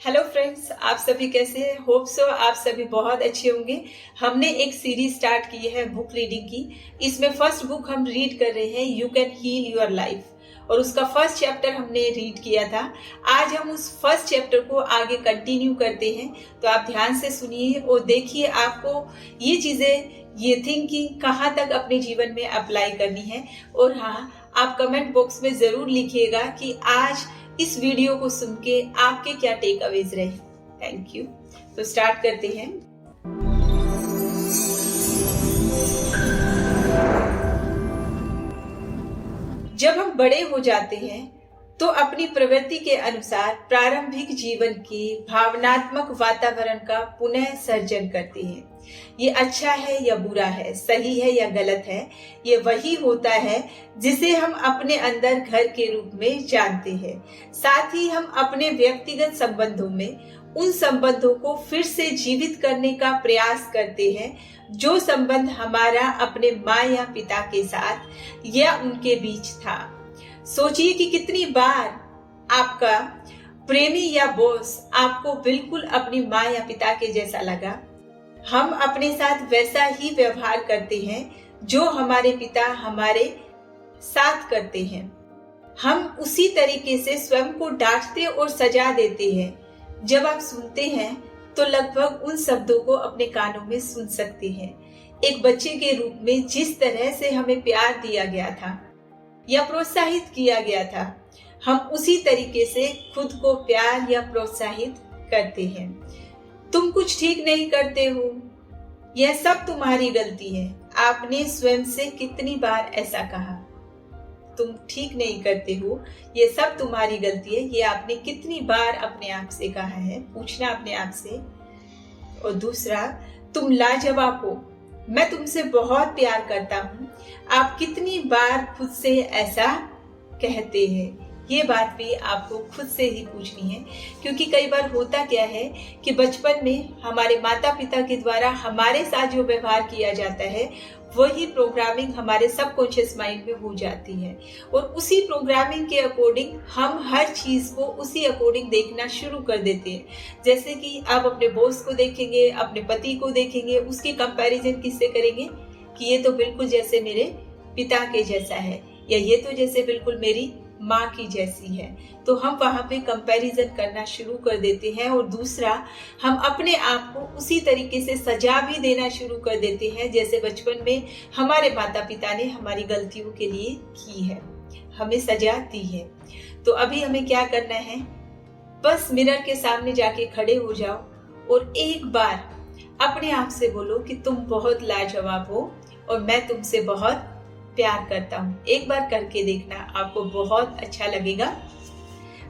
Hello friends, आप सभी कैसे हैं? होप सो आप सभी बहुत अच्छे होंगे। हमने एक सीरीज स्टार्ट की है बुक रीडिंग की। इसमें फर्स्ट बुक हम रीड कर रहे हैं you can heal your life और उसका फर्स्ट चैप्टर हमने रीड किया था। आज हम उस फर्स्ट चैप्टर को आगे कंटिन्यू करते हैं, तो आप ध्यान से सुनिए और देखिए आपको ये चीजें, ये थिंकिंग कहाँ तक अपने जीवन में अप्लाई करनी है। और हाँ, आप कमेंट बॉक्स में जरूर लिखिएगा कि आज इस वीडियो को सुन के आपके क्या टेक अवेज रहे। Thank you. तो स्टार्ट करते हैं। जब हम बड़े हो जाते हैं तो अपनी प्रवृत्ति के अनुसार प्रारंभिक जीवन के भावनात्मक वातावरण का पुनः सर्जन करते हैं। ये अच्छा है या बुरा है, सही है या गलत है, ये वही होता है जिसे हम अपने अंदर घर के रूप में जानते हैं। साथ ही हम अपने व्यक्तिगत संबंधों में उन संबंधों को फिर से जीवित करने का प्रयास करते हैं जो संबंध हमारा अपने माँ या पिता के साथ या उनके बीच था। सोचिए कि कितनी बार आपका प्रेमी या बॉस आपको बिल्कुल अपनी माँ या पिता के जैसा लगा। हम अपने साथ वैसा ही व्यवहार करते हैं जो हमारे पिता हमारे साथ करते हैं। हम उसी तरीके से स्वयं को डांटते और सजा देते हैं। जब आप सुनते हैं तो लगभग उन शब्दों को अपने कानों में सुन सकते हैं। एक बच्चे के रूप में जिस तरह से हमें प्यार दिया गया था या प्रोत्साहित किया गया था, हम उसी तरीके से खुद को प्यार या प्रोत्साहित करते हैं। तुम कुछ ठीक नहीं करते हो, यह सब तुम्हारी गलती है। आपने स्वयं से कितनी बार ऐसा कहा? तुम ठीक नहीं करते हो, यह सब तुम्हारी गलती है। ये आपने कितनी बार अपने आप से कहा है? पूछना अपने आप से। और दूसरा, तुम लाजवाब हो, मैं तुमसे बहुत प्यार करता हूँ। आप कितनी बार खुद से ऐसा कहते हैं? ये बात भी आपको खुद से ही पूछनी है, क्योंकि कई बार होता क्या है कि बचपन में हमारे माता पिता के द्वारा हमारे साथ जो व्यवहार किया जाता है वही प्रोग्रामिंग हमारे सबकॉन्शियस माइंड में हो जाती है और उसी प्रोग्रामिंग के अकॉर्डिंग हम हर चीज को उसी अकॉर्डिंग देखना शुरू कर देते हैं। जैसे कि आप अपने बॉस को देखेंगे, अपने पति को देखेंगे, उसकी कंपैरिजन किससे करेंगे कि ये तो बिल्कुल जैसे मेरे पिता के जैसा है या ये तो जैसे बिल्कुल मेरी माँ की जैसी है। तो हम वहां पे कंपैरिजन करना शुरू कर देते हैं। और दूसरा, हम अपने आप को उसी तरीके से सजा भी देना शुरू कर देते हैं जैसे बचपन में हमारे माता पिता ने हमारी गलतियों के लिए की है, हमें सजा दी है। तो अभी हमें क्या करना है? बस मिरर के सामने जाके खड़े हो जाओ और एक बार अपने आप से बोलो कि तुम बहुत लाजवाब हो और मैं तुमसे बहुत प्यार करता हूँ। एक बार करके देखना, आपको बहुत अच्छा लगेगा।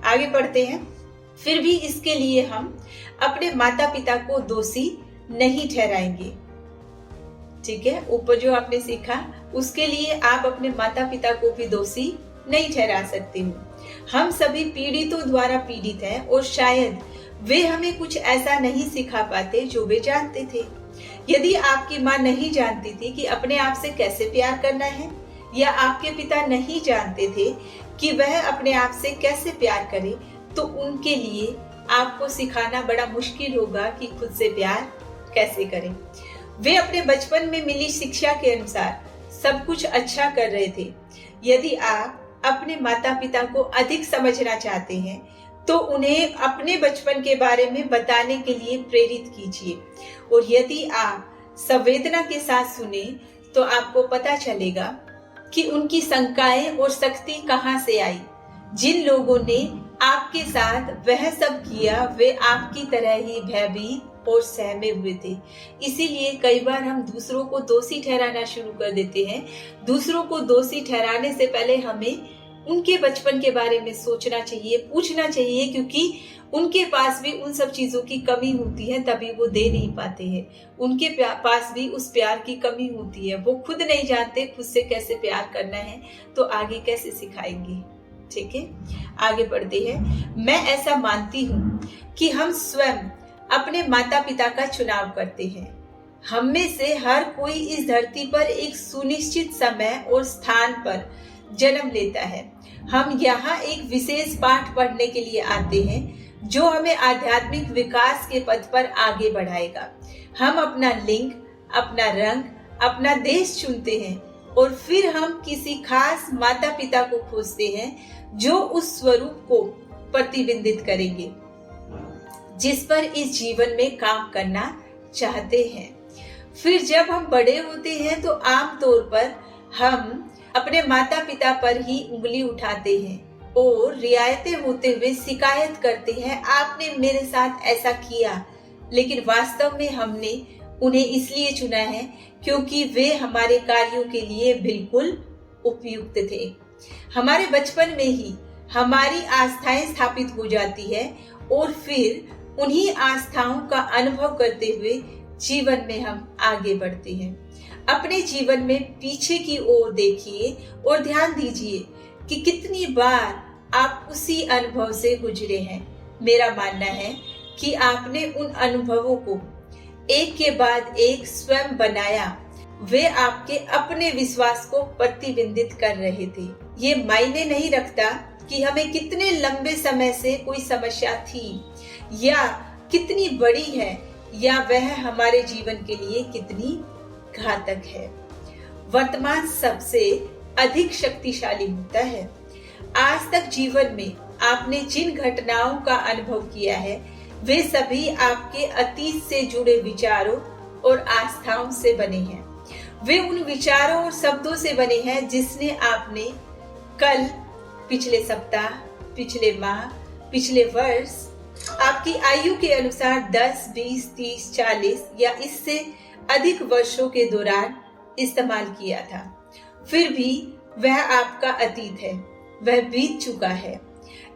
आगे बढ़ते हैं। फिर भी इसके लिए हम अपने माता पिता को दोषी नहीं ठहराएंगे। ठीक है, ऊपर जो आपने सीखा उसके लिए आप अपने माता पिता को भी दोषी नहीं ठहरा सकते हो। हम सभी पीड़ितों द्वारा पीड़ित हैं और शायद वे हमें कुछ ऐसा नहीं सिखा पाते जो वे जानते थे। यदि आपकी माँ नहीं जानती थी कि अपने आप से कैसे प्यार करना है या आपके पिता नहीं जानते थे कि वह अपने आप से कैसे प्यार करे, तो उनके लिए आपको सिखाना बड़ा मुश्किल होगा कि खुद से प्यार कैसे करें। वे अपने बचपन में मिली शिक्षा के अनुसार सब कुछ अच्छा कर रहे थे। यदि आप अपने माता पिता को अधिक समझना चाहते हैं तो उन्हें अपने बचपन के बारे में बताने के लिए प्रेरित कीजिए। और यदि आप संवेदना के साथ सुने तो आपको पता चलेगा कि उनकी शंकाएं और शक्ति कहां से आई। जिन लोगों ने आपके साथ वह सब किया वे आपकी तरह ही भयभीत और सहमे हुए थे। इसीलिए कई बार हम दूसरों को दोषी ठहराना शुरू कर देते हैं। दूसरों को दोषी ठहराने से पहले हमें उनके बचपन के बारे में सोचना चाहिए, पूछना चाहिए, क्योंकि उनके पास भी उन सब चीजों की कमी होती है, तभी वो दे नहीं पाते हैं। उनके पास भी उस प्यार की कमी होती है। वो खुद नहीं जानते खुद से कैसे प्यार करना है, तो आगे कैसे सिखाएंगे। ठीक है, आगे बढ़ते हैं। मैं ऐसा मानती हूँ कि हम स्वयं अपने माता पिता का चुनाव करते हैं। हम में से हर कोई इस धरती पर एक सुनिश्चित समय और स्थान पर जन्म लेता है। हम यहाँ एक विशेष पाठ पढ़ने के लिए आते हैं जो हमें आध्यात्मिक विकास के पथ पर आगे बढ़ाएगा। हम अपना लिंग, अपना रंग, अपना देश चुनते हैं और फिर हम किसी खास माता पिता को खोजते हैं जो उस स्वरूप को प्रतिबिंबित करेंगे जिस पर इस जीवन में काम करना चाहते हैं। फिर जब हम बड़े होते हैं तो आमतौर पर हम अपने माता पिता पर ही उंगली उठाते हैं और रियायतें होते हुए शिकायत करते हैं, आपने मेरे साथ ऐसा किया। लेकिन वास्तव में हमने उन्हें इसलिए चुना है क्योंकि वे हमारे कार्यों के लिए बिल्कुल उपयुक्त थे। हमारे बचपन में ही हमारी आस्थाएं स्थापित हो जाती है और फिर उन्हीं आस्थाओं का अनुभव करते हुए जीवन में हम आगे बढ़ते हैं। अपने जीवन में पीछे की ओर देखिए और ध्यान दीजिए कि कितनी बार आप उसी अनुभव से गुजरे हैं। मेरा मानना है कि आपने उन अनुभवों को एक के बाद एक स्वयं बनाया। वे आपके अपने विश्वास को प्रतिबिंबित कर रहे थे। ये मायने नहीं रखता कि हमें कितने लंबे समय से कोई समस्या थी या कितनी बड़ी है या वह हमारे जीवन के लिए कितनी घातक है। वर्तमान सबसे अधिक शक्तिशाली होता है। आज तक जीवन में आपने जिन घटनाओं का अनुभव किया है वे सभी आपके अतीत से जुड़े विचारों और आस्थाओं से बने हैं। वे उन विचारों और शब्दों से बने हैं जिसने आपने कल, पिछले सप्ताह, पिछले माह, पिछले वर्ष, आपकी आयु के अनुसार 10, 20, 30, 40 या इससे अधिक वर्षों के दौरान इस्तेमाल किया था। फिर भी वह आपका अतीत है, वह बीत चुका है।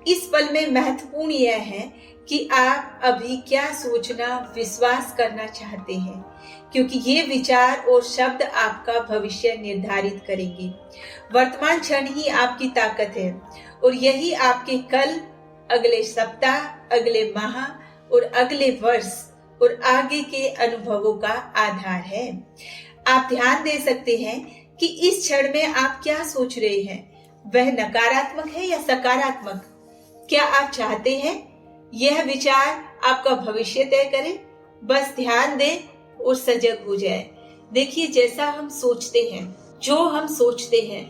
इस पल में महत्वपूर्ण यह है कि आप अभी क्या सोचना, विश्वास करना चाहते हैं, क्योंकि ये विचार और शब्द आपका भविष्य निर्धारित करेंगे। वर्तमान क्षण ही आपकी ताकत है और यही आपके कल, अगले सप्ताह, अगले माह और अगले वर्ष और आगे के अनुभवों का आधार है। आप ध्यान दे सकते हैं कि इस क्षण में आप क्या सोच रहे हैं, वह नकारात्मक है या सकारात्मक। क्या आप चाहते हैं यह विचार आपका भविष्य तय करे? बस ध्यान दें और सजग हो जाए। देखिए, जैसा हम सोचते हैं, जो हम सोचते हैं,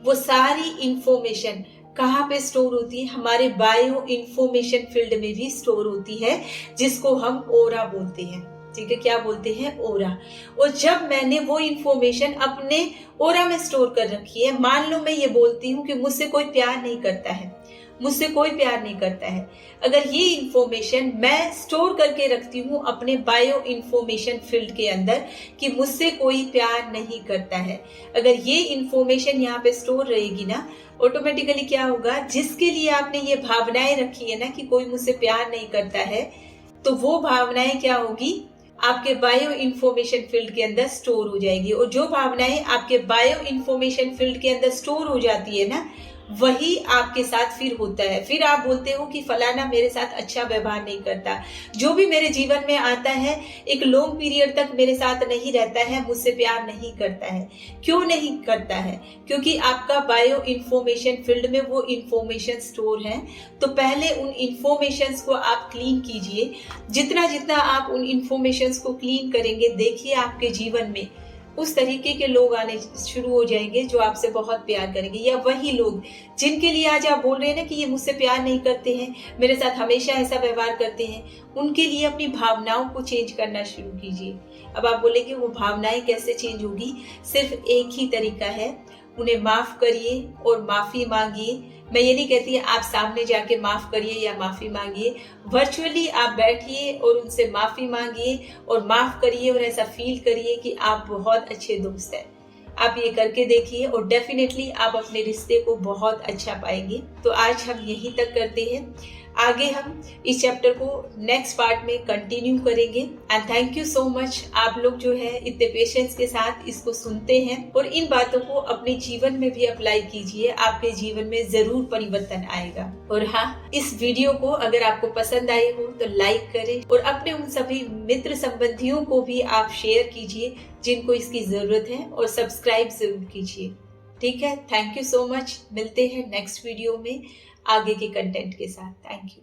वो सारी इंफॉर्मेशन कहाँ पे स्टोर होती है? हमारे बायो इंफॉर्मेशन फील्ड में भी स्टोर होती है, जिसको हम ओरा बोलते हैं। ठीक है, क्या बोलते हैं? ओरा। और जब मैंने वो इंफॉर्मेशन अपने ओरा में स्टोर कर रखी है, मान लो मैं ये बोलती हूँ कि मुझसे कोई प्यार नहीं करता है, मुझसे कोई प्यार नहीं करता है। अगर ये इंफॉर्मेशन मैं स्टोर करके रखती हूँ अपने बायो इंफॉर्मेशन फील्ड के अंदर कि मुझसे कोई प्यार नहीं करता है, अगर ये इंफॉर्मेशन यहाँ पे स्टोर रहेगी ना, ऑटोमेटिकली क्या होगा, जिसके लिए आपने ये भावनाएं रखी है ना कि कोई मुझसे प्यार नहीं करता है, तो वो भावनाएं क्या होगी, आपके बायो इंफॉर्मेशन फील्ड के अंदर स्टोर हो जाएगी। और जो भावनाएं आपके बायो इंफॉर्मेशन फील्ड के अंदर स्टोर हो जाती है ना, वही आपके साथ फिर होता है। फिर आप बोलते हो कि फलाना मेरे साथ अच्छा व्यवहार नहीं करता, जो भी मेरे जीवन में आता है एक लॉन्ग पीरियड तक मेरे साथ नहीं रहता है, मुझसे प्यार नहीं करता है। क्यों नहीं करता है? क्योंकि आपका बायो इंफॉर्मेशन फील्ड में वो इंफॉर्मेशन स्टोर है। तो पहले उन इंफॉर्मेशन को आप क्लीन कीजिए। जितना जितना आप उन इंफॉर्मेशन को क्लीन करेंगे, देखिए आपके जीवन में उस तरीके के लोग आने शुरू हो जाएंगे जो आपसे बहुत प्यार करेंगे। या वही लोग जिनके लिए आज आप बोल रहे हैं ना कि ये मुझसे प्यार नहीं करते हैं, मेरे साथ हमेशा ऐसा व्यवहार करते हैं, उनके लिए अपनी भावनाओं को चेंज करना शुरू कीजिए। अब आप बोलेंगे वो भावनाएं कैसे चेंज होगी? सिर्फ एक ही तरीका है, उन्हें माफ करिए और माफी मांगिए। मैं ये नहीं कहती आप सामने जाके माफ करिए या माफी मांगिए, वर्चुअली आप बैठिए और उनसे माफी मांगिए और माफ करिए और ऐसा फील करिए कि आप बहुत अच्छे दोस्त हैं। आप ये करके देखिए और डेफिनेटली आप अपने रिश्ते को बहुत अच्छा पाएंगे। तो आज हम यहीं तक करते हैं, आगे हम इस चैप्टर को नेक्स्ट पार्ट में कंटिन्यू करेंगे। And thank you so much, आप लोग जो है इतने पेशेंस के साथ इसको सुनते हैं और इन बातों को अपने जीवन में भी अप्लाई कीजिए, आपके जीवन में जरूर परिवर्तन आएगा। और हाँ, इस वीडियो को अगर आपको पसंद आई हो तो लाइक करें और अपने उन सभी मित्र संबंधियों को भी आप शेयर कीजिए जिनको इसकी जरूरत है, और सब्सक्राइब जरूर कीजिए। ठीक है, थैंक यू सो मच। मिलते हैं नेक्स्ट वीडियो में आगे के कंटेंट के साथ। Thank you.